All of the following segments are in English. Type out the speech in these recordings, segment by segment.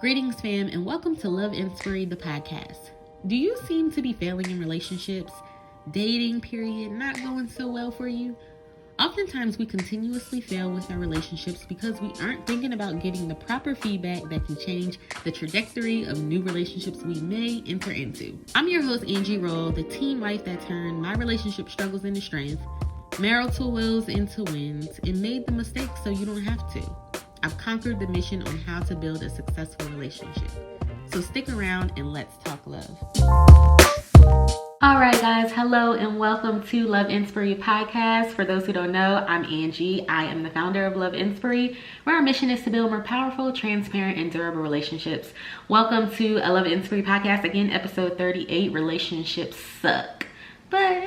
Greetings, fam, and welcome to Love Inspiry, the podcast. Do you seem to be failing in relationships? Dating period not going so well for you? Oftentimes, we continuously fail with our relationships because we aren't thinking about getting the proper feedback that can change the trajectory of new relationships we may enter into. I'm your host, Angie Rolle, the teen wife that turned my relationship struggles into strength, marital woes into wins, and made the mistakes so you don't have to. I've conquered the mission on how to build a successful relationship. So stick around and let's talk love. All right, guys. Hello and welcome to Love Inspiry Podcast. For those who don't know, I'm Angie. I am the founder of Love Inspiry, where our mission is to build more powerful, transparent, and durable relationships. Welcome to a Love Inspiry Podcast. Again, episode 38, Relationships Suck. But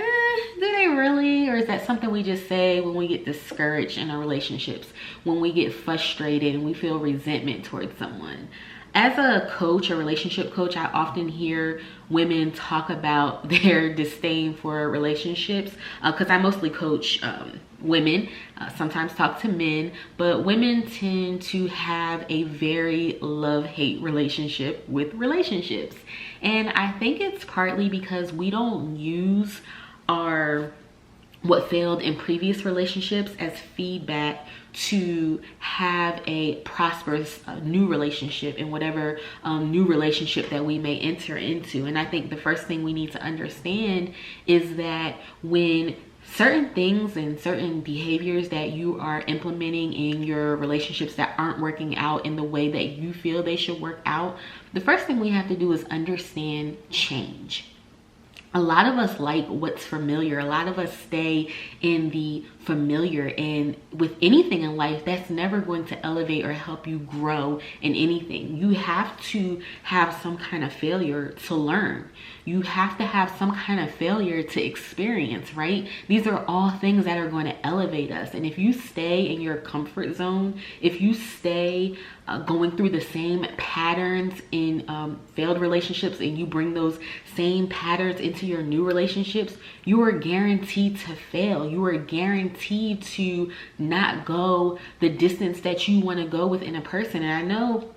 do they really? Or is that something we just say when we get discouraged in our relationships, when we get frustrated and we feel resentment towards someone? As a coach, a relationship coach, I often hear women talk about their disdain for relationships because I mostly coach women, sometimes talk to men, but women tend to have a very love-hate relationship with relationships. And I think it's partly because we don't use what failed in previous relationships as feedback to have a prosperous new relationship in whatever new relationship that we may enter into. And I think the first thing we need to understand is that when certain things and certain behaviors that you are implementing in your relationships that aren't working out in the way that you feel they should work out, the first thing we have to do is understand change. A lot of us like what's familiar. A lot of us stay in the familiar, and with anything in life, that's never going to elevate or help you grow in anything. You have to have some kind of failure to learn. You have to have some kind of failure to experience, right? These are all things that are going to elevate us. And if you stay in your comfort zone, if you stay going through the same patterns in failed relationships and you bring those same patterns into your new relationships, you are guaranteed to fail. You are guaranteed to not go the distance that you want to go within a person. And I know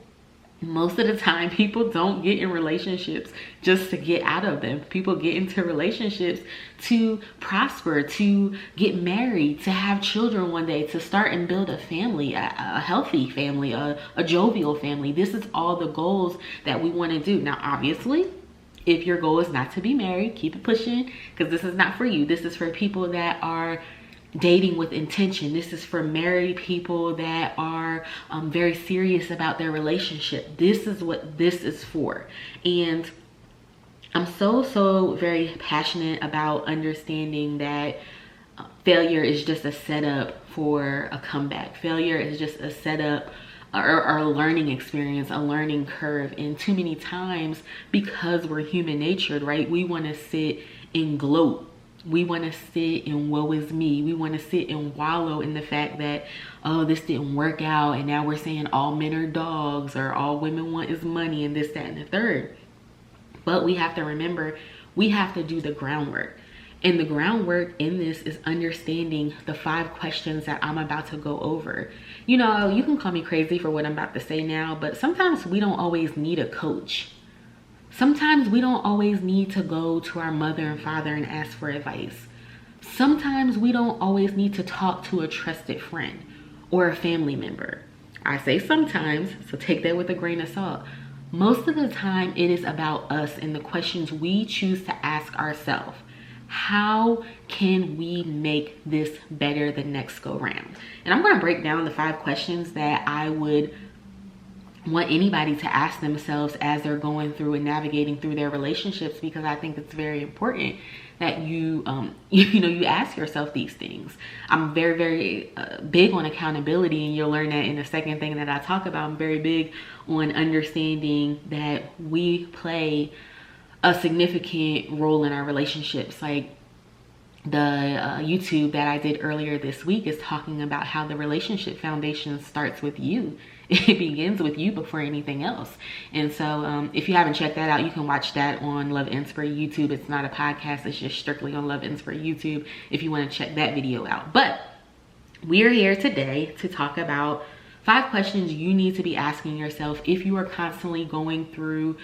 most of the time people don't get in relationships just to get out of them. People get into relationships to prosper, to get married, to have children one day, to start and build a family, a healthy family, a jovial family. This is all the goals that we want to do. Now, obviously, if your goal is not to be married, keep it pushing, because this is not for you. This is for people that are dating with intention. This is for married people that are very serious about their relationship. This is what this is for. And I'm so very passionate about understanding that failure is just a setup for a comeback. Failure is just a setup or a learning experience, a learning curve. And too many times, because we're human natured, right, we want to sit and gloat. We want to sit and woe is me. We want to sit and wallow in the fact that, oh, this didn't work out, and now we're saying all men are dogs, or all women want is money, and this, that, and the third. But we have to remember, we have to do the groundwork. And the groundwork in this is understanding the 5 questions that I'm about to go over. You know, you can call me crazy for what I'm about to say now, but sometimes we don't always need a coach. Sometimes we don't always need to go to our mother and father and ask for advice. Sometimes we don't always need to talk to a trusted friend or a family member. I say sometimes, so take that with a grain of salt. Most of the time, it is about us and the questions we choose to ask ourselves. How can we make this better the next go round? And I'm going to break down the 5 questions that I would want anybody to ask themselves as they're going through and navigating through their relationships, because I think it's very important that you ask yourself these things. I'm very big on accountability, and you'll learn that in the second thing that I talk about. I'm very big on understanding that we play a significant role in our relationships. Like the YouTube that I did earlier this week is talking about how the relationship foundation starts with you. It begins with you before anything else. And so if you haven't checked that out, you can watch that on Love Inspiry YouTube. It's not a podcast, it's just strictly on Love Inspiry YouTube if you want to check that video out. But we're here today to talk about 5 questions you need to be asking yourself if you are constantly going through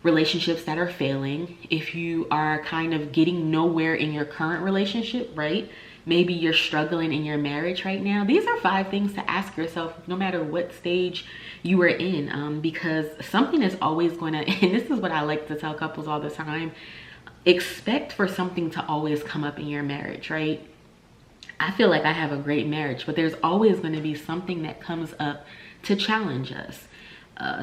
relationships that are failing, if you are kind of getting nowhere in your current relationship, right? Maybe you're struggling in your marriage right now. These are 5 things to ask yourself no matter what stage you are in, because something is always going to, and this is what I like to tell couples all the time, expect for something to always come up in your marriage, right? I feel like I have a great marriage, but there's always going to be something that comes up to challenge us.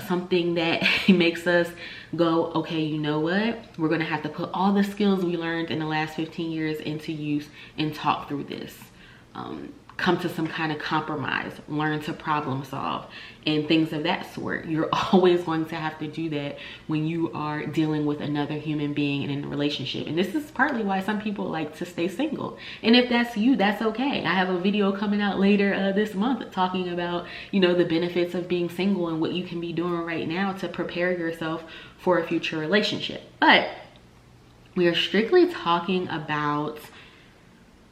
Something that makes us go, okay, you know what? We're going to have to put all the skills we learned in the last 15 years into use and talk through this. Come to some kind of compromise, learn to problem solve, and things of that sort. You're always going to have to do that when you are dealing with another human being and in a relationship. And this is partly why some people like to stay single. And if that's you, that's okay. I have a video coming out later this month talking about, you know, the benefits of being single and what you can be doing right now to prepare yourself for a future relationship. But we are strictly talking about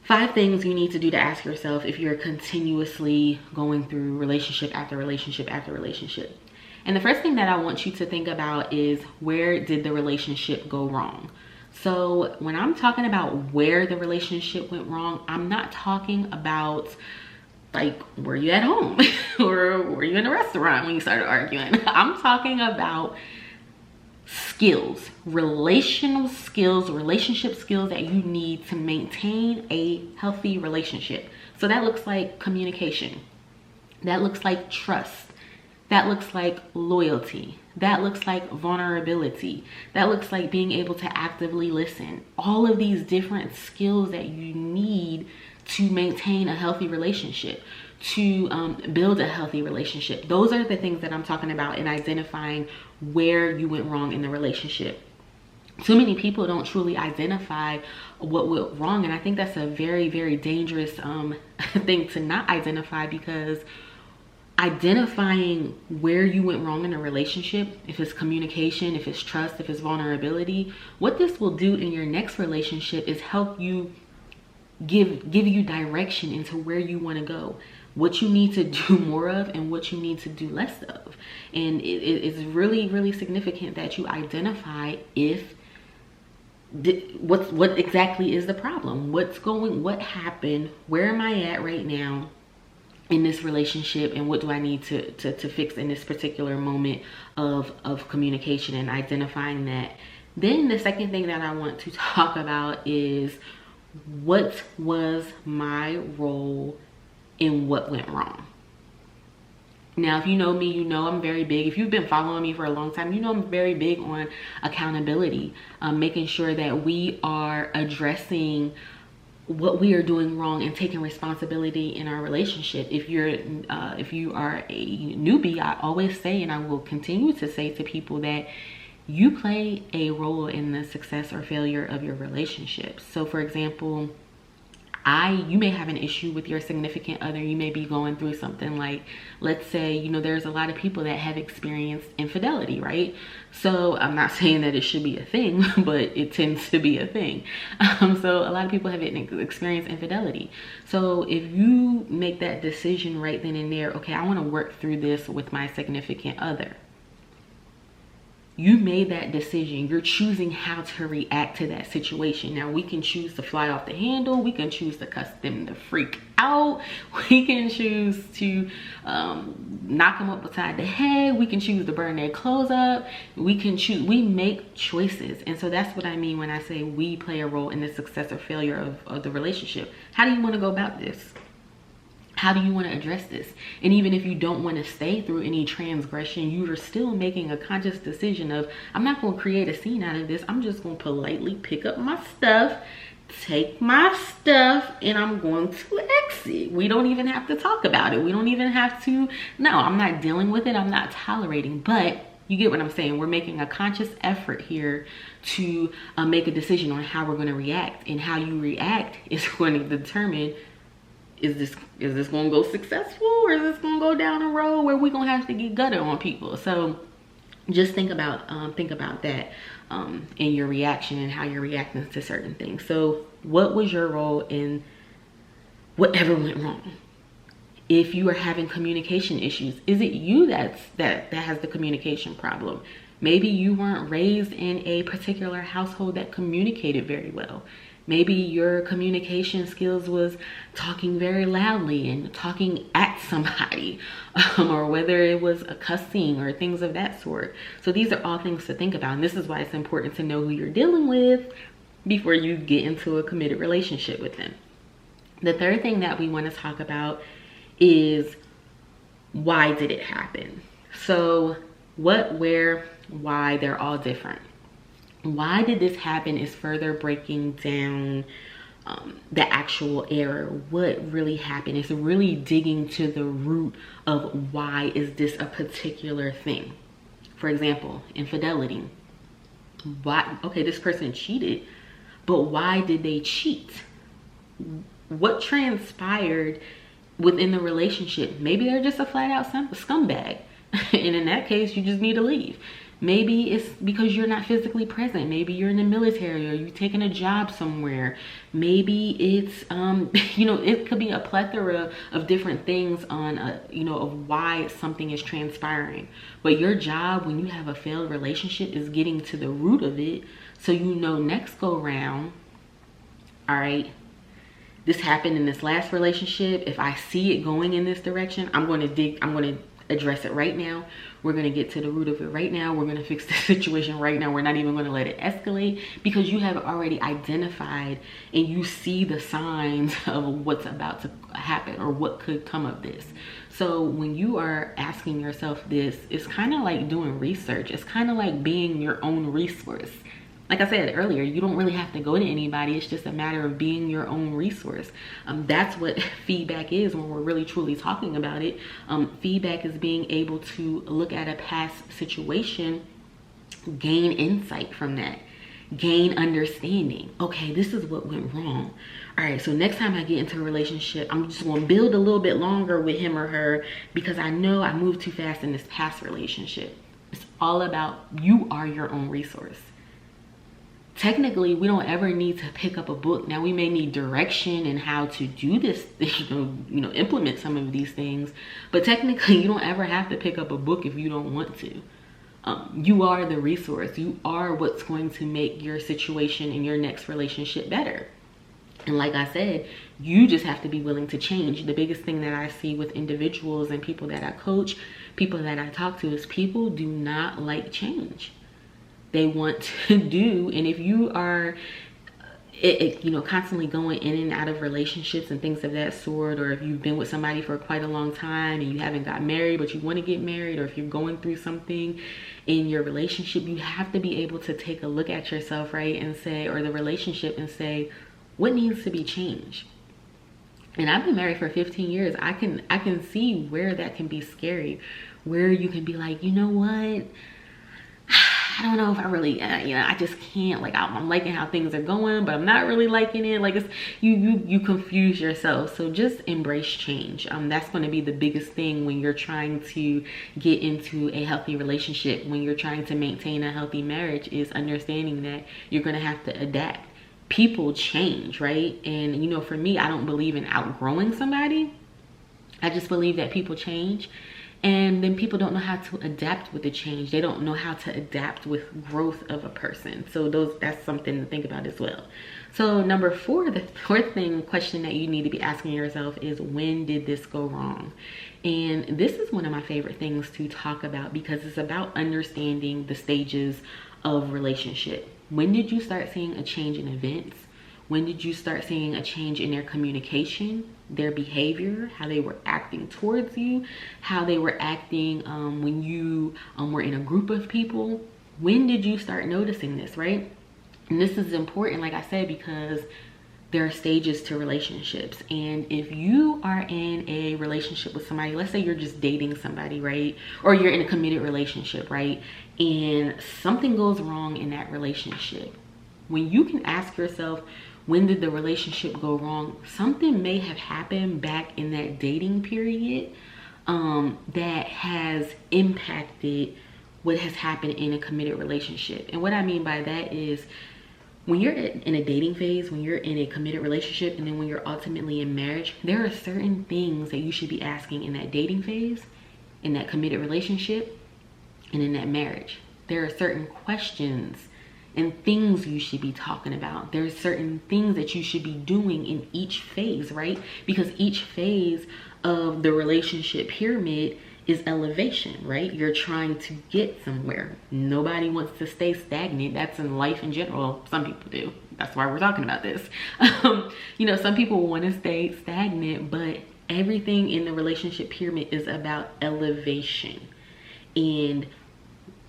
5 things you need to do to ask yourself if you're continuously going through relationship after relationship after relationship. And the first thing that I want you to think about is, where did the relationship go wrong? So when I'm talking about where the relationship went wrong, I'm not talking about like, were you at home or were you in a restaurant when you started arguing? I'm talking about skills, relational skills, relationship skills that you need to maintain a healthy relationship. So that looks like communication. That looks like trust. That looks like loyalty. That looks like vulnerability. That looks like being able to actively listen. All of these different skills that you need to maintain a healthy relationship, to build a healthy relationship. Those are the things that I'm talking about in identifying where you went wrong in the relationship. Too many people don't truly identify what went wrong, and I think that's a very, very dangerous thing to not identify, because identifying where you went wrong in a relationship, if it's communication, if it's trust, if it's vulnerability, what this will do in your next relationship is help you give you direction into where you want to go, what you need to do more of and what you need to do less of. And it's really, really significant that you identify what exactly is the problem, what happened, where am I at right now in this relationship, and what do I need to fix in this particular moment of communication, and identifying that. Then the second thing that I want to talk about is, what was my role in what went wrong? Now, if you know me, you know I'm very big. If you've been following me for a long time, you know I'm very big on accountability, making sure that we are addressing what we are doing wrong and taking responsibility in our relationship. If you are a newbie, I always say, and I will continue to say to people, that you play a role in the success or failure of your relationship. So for example, you may have an issue with your significant other. You may be going through something like, let's say, you know, there's a lot of people that have experienced infidelity, right? So I'm not saying that it should be a thing, but it tends to be a thing. So a lot of people have experienced infidelity. So if you make that decision right then and there, okay, I want to work through this with my significant other. You made that decision. You're choosing how to react to that situation. Now, we can choose to fly off the handle. We can choose to cuss them the freak out. We can choose to knock them up beside the head. We can choose to burn their clothes up. We can choose. We make choices. And so that's what I mean when I say we play a role in the success or failure of the relationship. How do you want to go about this? How do you want to address this? And even if you don't want to stay through any transgression, you are still making a conscious decision of, I'm not going to create a scene out of this. I'm just going to politely pick up my stuff, take my stuff, and I'm going to exit. We don't even have to talk about it. We don't even have to, no, I'm not dealing with it. I'm not tolerating. But you get what I'm saying? We're making a conscious effort here to make a decision on how we're going to react. And how you react is going to determine, is this gonna go successful, or is this gonna go down a road where we're gonna have to get gutted on people? So just think about that in your reaction and how you're reacting to certain things. So what was your role in whatever went wrong? If you are having communication issues, is it you that has the communication problem? Maybe you weren't raised in a particular household that communicated very well. Maybe your communication skills was talking very loudly and talking at somebody, or whether it was a cussing or things of that sort. So these are all things to think about. And this is why it's important to know who you're dealing with before you get into a committed relationship with them. The third thing that we want to talk about is, why did it happen? So what, where, why, they're all different. Why did this happen is further breaking down the actual error. What really happened? It's really digging to the root of why is this a particular thing. For example, infidelity. Why? Okay, this person cheated, but why did they cheat? What transpired within the relationship? Maybe they're just a flat out scumbag. And in that case, you just need to leave. Maybe it's because you're not physically present. Maybe you're in the military, or you're taking a job somewhere. Maybe it's, it could be a plethora of different things on, of why something is transpiring. But your job when you have a failed relationship is getting to the root of it. So next go round, all right, this happened in this last relationship. If I see it going in this direction, I'm going to address it right now. We're going to get to the root of it right now. We're going to fix the situation right now. We're not even going to let it escalate, because you have already identified and you see the signs of what's about to happen or what could come of this. So when you are asking yourself this, it's kind of like doing research. It's kind of like being your own resource. Like I said earlier, you don't really have to go to anybody. It's just a matter of being your own resource. That's what feedback is when we're really truly talking about it. Feedback is being able to look at a past situation, gain insight from that, gain understanding. Okay, this is what went wrong. All right, so next time I get into a relationship, I'm just going to build a little bit longer with him or her, because I know I moved too fast in this past relationship. It's all about, you are your own resource. Technically, we don't ever need to pick up a book. Now, we may need direction in how to do this, implement some of these things. But technically, you don't ever have to pick up a book if you don't want to. You are the resource. You are what's going to make your situation in your next relationship better. And like I said, you just have to be willing to change. The biggest thing that I see with individuals and people that I coach, people that I talk to, is people do not like change. They want to do, and if you are constantly going in and out of relationships and things of that sort, or if you've been with somebody for quite a long time and you haven't got married but you want to get married, or if you're going through something in your relationship, you have to be able to take a look at yourself, right, and say, or the relationship, and say, what needs to be changed? And I've been married for 15 years. I can see where that can be scary, where you can be like, you know what, I don't know if I really, I just can't, like, I'm liking how things are going, but I'm not really liking it. Like, it's, you confuse yourself. So just embrace change. That's going to be the biggest thing when you're trying to get into a healthy relationship, when you're trying to maintain a healthy marriage, is understanding that you're going to have to adapt. People change, right? And, for me, I don't believe in outgrowing somebody. I just believe that people change. And then people don't know how to adapt with the change. They don't know how to adapt with growth of a person. So that's something to think about as well. So number 4, the fourth question that you need to be asking yourself is, when did this go wrong? And this is one of my favorite things to talk about, because it's about understanding the stages of relationship. When did you start seeing a change in events? When did you start seeing a change in their communication, their behavior, how they were acting towards you, how they were acting when you were in a group of people? When did you start noticing this, right? And this is important, like I said, because there are stages to relationships. And if you are in a relationship with somebody, let's say you're just dating somebody, right? Or you're in a committed relationship, right? And something goes wrong in that relationship. When you can ask yourself, when did the relationship go wrong? Something may have happened back in that dating period that has impacted what has happened in a committed relationship. And what I mean by that is, when you're in a dating phase, when you're in a committed relationship, and then when you're ultimately in marriage, there are certain things that you should be asking in that dating phase, in that committed relationship, and in that marriage. There are certain questions and things you should be talking about. There's certain things that you should be doing in each phase, right? Because each phase of the relationship pyramid is elevation, right? You're trying to get somewhere. Nobody wants to stay stagnant. That's in life in general. Some people do. That's why we're talking about this. You know, some people want to stay stagnant, but everything in the relationship pyramid is about elevation. And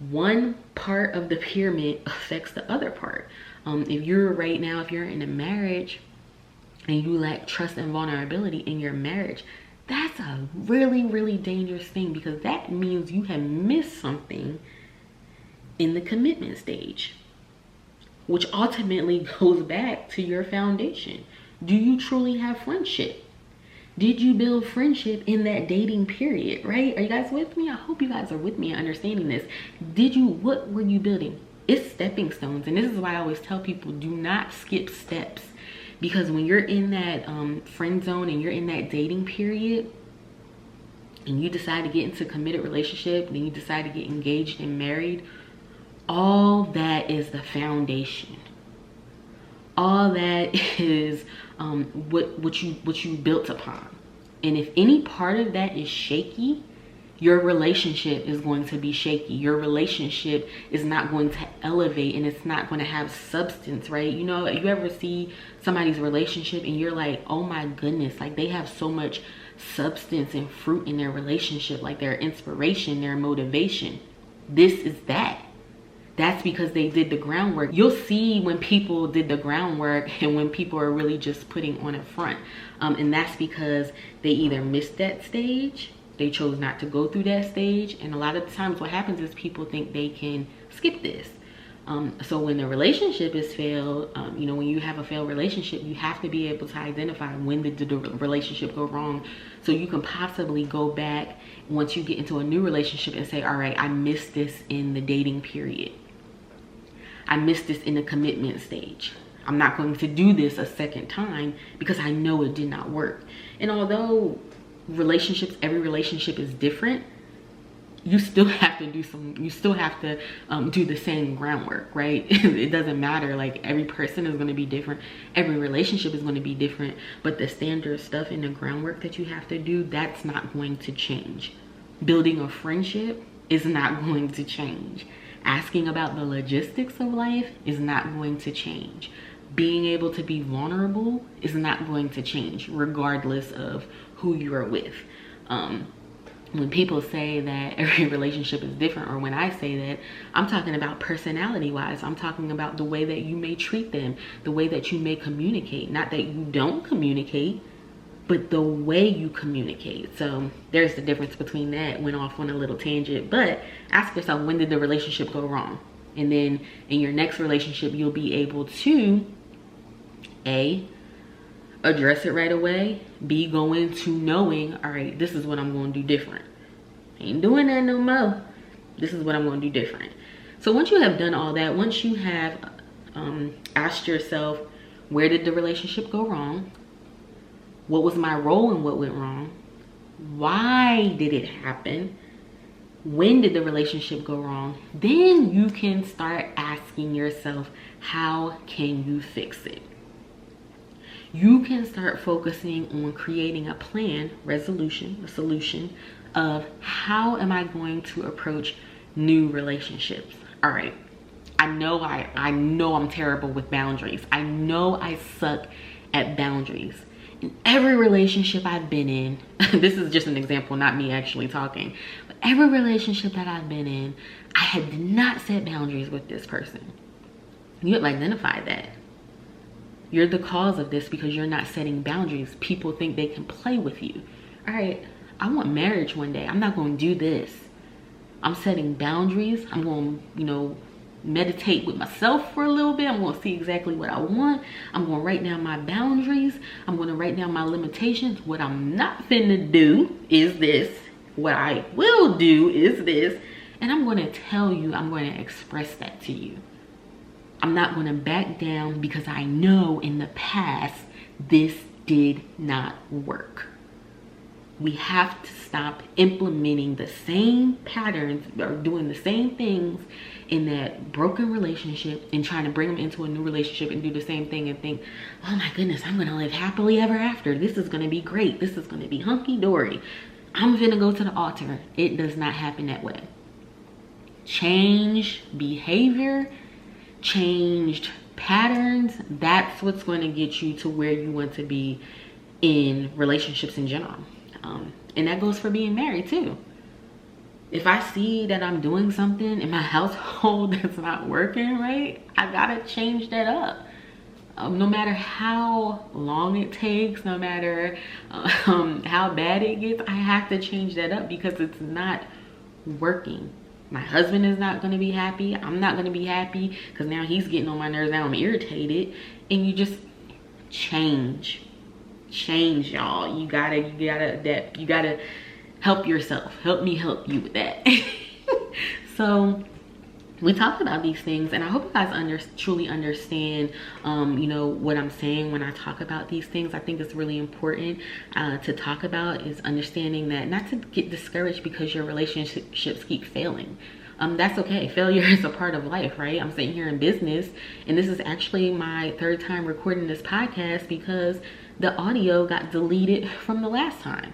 one part of the pyramid affects the other part. If you're in a marriage and you lack trust and vulnerability in your marriage, that's a really, really dangerous thing, because that means you have missed something in the commitment stage, which ultimately goes back to your foundation. Do you truly have friendship? Did you build friendship in that dating period, right? Are you guys with me? I hope you guys are with me in understanding this. What were you building? It's stepping stones. And this is why I always tell people, do not skip steps. Because when you're in that friend zone and you're in that dating period and you decide to get into a committed relationship, then you decide to get engaged and married, all that is the foundation. All that is what you built upon. And if any part of that is shaky, your relationship is going to be shaky. Your relationship is not going to elevate, and it's not going to have substance, right? You know, you ever see somebody's relationship and you're like, oh my goodness, like they have so much substance and fruit in their relationship, like their inspiration, their motivation. This is that. That's because they did the groundwork. You'll see when people did the groundwork and when people are really just putting on a front. And that's because they either missed that stage, they chose not to go through that stage. And a lot of times what happens is people think they can skip this. So when the relationship is failed, you know, when you have a failed relationship, you have to be able to identify when did the relationship go wrong, so you can possibly go back once you get into a new relationship and say, all right, I missed this in the dating period. I missed this in the commitment stage. I'm not going to do this a second time because I know it did not work. And although every relationship is different, you still have to do do the same groundwork, right? It doesn't matter. Like, every person is going to be different. Every relationship is going to be different, but the standard stuff and the groundwork that you have to do, that's not going to change. Building a friendship is not going to change. Asking about the logistics of life is not going to change. Being able to be vulnerable is not going to change, regardless of who you are with. When people say that every relationship is different, or when I say that, I'm talking about personality wise. I'm talking about the way that you may treat them, the way that you may communicate. Not that you don't communicate, but the way you communicate. So there's the difference between that. Went off on a little tangent, but ask yourself, when did the relationship go wrong? And then in your next relationship, you'll be able to A, address it right away. B, go into knowing, all right, this is what I'm going to do different. I ain't doing that no more. This is what I'm going to do different. So once you have done all that, once you have asked yourself, where did the relationship go wrong? What was my role in what went wrong? Why did it happen? When did the relationship go wrong? Then you can start asking yourself, how can you fix it? You can start focusing on creating a plan, resolution, a solution of how am I going to approach new relationships. All right, I know I'm terrible with boundaries. I know I suck at boundaries. In every relationship I've been in, this is just an example, not me actually talking, but every relationship that I've been in, I had not set boundaries with this person. You have identified that. You're the cause of this because you're not setting boundaries. People think they can play with you. All right, I want marriage one day. I'm not going to do this. I'm setting boundaries. I'm going to, meditate with myself for a little bit. I'm going to see exactly what I want. I'm going to write down my boundaries. I'm going to write down my limitations. What I'm not finna do is this. What I will do is this. And I'm going to tell you, I'm going to express that to you. I'm not going to back down because I know in the past this did not work. We have to stop implementing the same patterns or doing the same things in that broken relationship and trying to bring them into a new relationship and do the same thing and think, oh my goodness, I'm going to live happily ever after. This is going to be great. This is going to be hunky-dory. I'm going to go to the altar. It does not happen that way. Change behavior, changed patterns, that's what's going to get you to where you want to be in relationships in general. And that goes for being married too. If I see that I'm doing something in my household that's not working right, I gotta change that up. No matter how long it takes, no matter how bad it gets, I have to change that up because it's not working. My husband is not going to be happy. I'm not going to be happy because now he's getting on my nerves. Now I'm irritated. And you just change, y'all. You gotta adapt. You gotta help yourself. Help me help you with that. So we talked about these things, and I hope you guys truly understand you know, what I'm saying when I talk about these things. I think it's really important to talk about, is understanding that not to get discouraged because your relationships keep failing. That's okay. Failure is a part of life, right? I'm sitting here in business, and this is actually my 3rd time recording this podcast because the audio got deleted from the last time.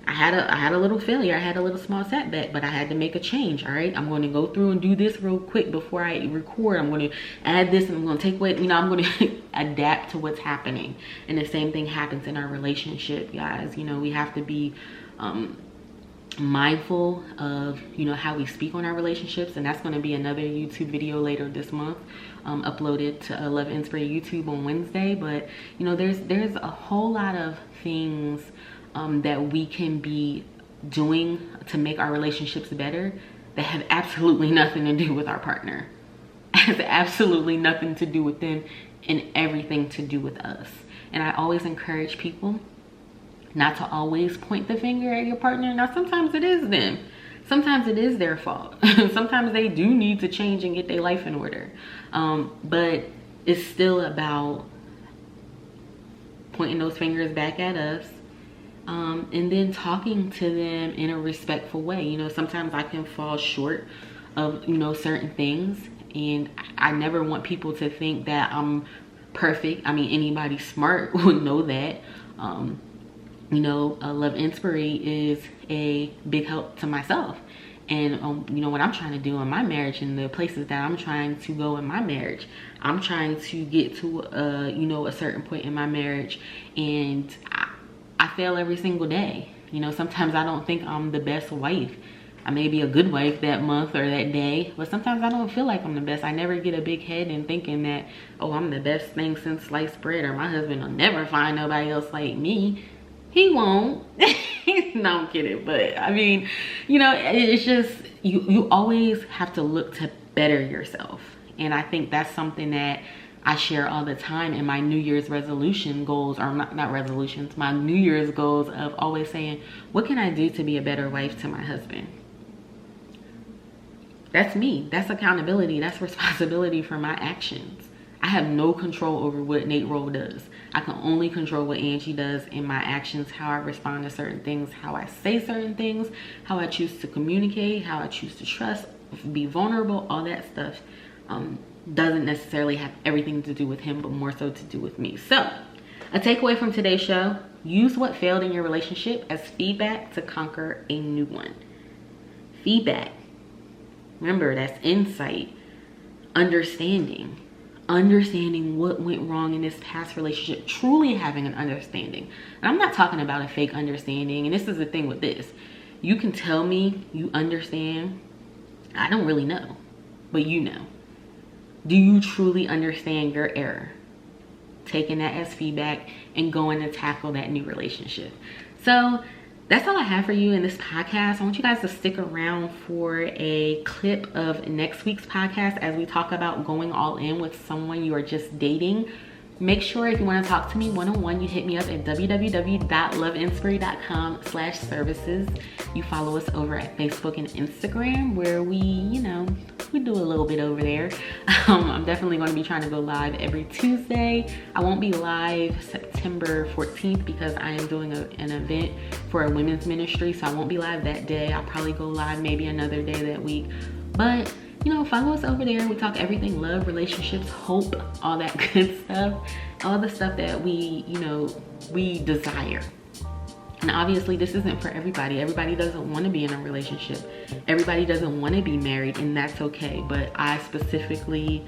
I had a little failure. I had a little small setback, but I had to make a change. All right, I'm going to go through and do this real quick before I record. I'm going to add this, and I'm going to take away, you know, I'm going to adapt to what's happening. And the same thing happens in our relationship, guys. You know, we have to be mindful of, you know, how we speak on our relationships, and that's going to be another YouTube video later this month, uploaded to Love Inspiry YouTube on Wednesday. But you know, there's a whole lot of things that we can be doing to make our relationships better that have absolutely nothing to do with our partner. Has absolutely nothing to do with them and everything to do with us. And I always encourage people not to always point the finger at your partner. Now, sometimes it is them. Sometimes it is their fault. Sometimes they do need to change and get their life in order. But it's still about pointing those fingers back at us. And then talking to them in a respectful way. You know, sometimes I can fall short of, you know, certain things, and I never want people to think that I'm perfect. I mean, anybody smart would know that. You know, Love Inspiry is a big help to myself. And, you know, what I'm trying to do in my marriage and the places that I'm trying to go in my marriage, I'm trying to get to, you know, a certain point in my marriage, and I fail every single day. You know, sometimes I don't think I'm the best wife. I may be a good wife that month or that day, but sometimes I don't feel like I'm the best. I never get a big head in thinking that, oh, I'm the best thing since sliced bread, or my husband will never find nobody else like me. He won't. No, I'm kidding. But I mean, you know, it's just, you always have to look to better yourself. And I think that's something that I share all the time in my New Year's resolution goals, or not resolutions, my New Year's goals of always saying, what can I do to be a better wife to my husband? That's me. That's accountability. That's responsibility for my actions. I have no control over what Nate Rolle does. I can only control what Angie does in my actions, how I respond to certain things, how I say certain things, how I choose to communicate, how I choose to trust, be vulnerable, all that stuff. Doesn't necessarily have everything to do with him, but more so to do with me. So, a takeaway from today's show: use what failed in your relationship as feedback to conquer a new one. Feedback. Remember, that's insight, understanding what went wrong in this past relationship, truly having an understanding. And I'm not talking about a fake understanding. And this is the thing with this: you can tell me you understand. I don't really know, but you know. Do you truly understand your error? Taking that as feedback and going to tackle that new relationship. So that's all I have for you in this podcast. I want you guys to stick around for a clip of next week's podcast as we talk about going all in with someone you are just dating. Make sure if you want to talk to me one-on-one, you hit me up at www.loveinspiry.com/services. You follow us over at Facebook and Instagram, where we, you know, we do a little bit over there. I'm definitely going to be trying to go live every Tuesday. I won't be live September 14th because I am doing an event for a women's ministry, so I won't be live that day. I'll probably go live maybe another day that week. But you know, follow us over there. We talk everything love, relationships, hope, all that good stuff, all the stuff that we, you know, we desire. And obviously this isn't for everybody. Everybody doesn't want to be in a relationship. Everybody doesn't want to be married, and that's okay. But I specifically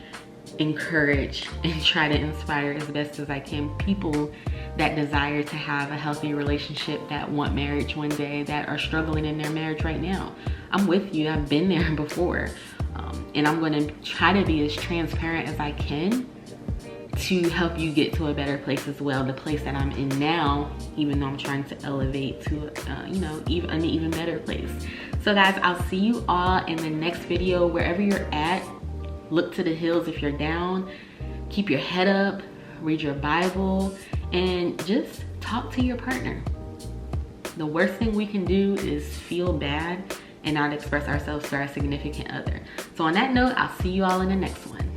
encourage and try to inspire as best as I can people that desire to have a healthy relationship, that want marriage one day, that are struggling in their marriage right now. I'm with you. I've been there before. And I'm going to try to be as transparent as I can to help you get to a better place as well. The place that I'm in now, even though I'm trying to elevate to, you know, an even better place. So guys, I'll see you all in the next video. Wherever you're at, look to the hills if you're down. Keep your head up, read your Bible, and just talk to your partner. The worst thing we can do is feel bad and not express ourselves to our significant other. So on that note, I'll see you all in the next one.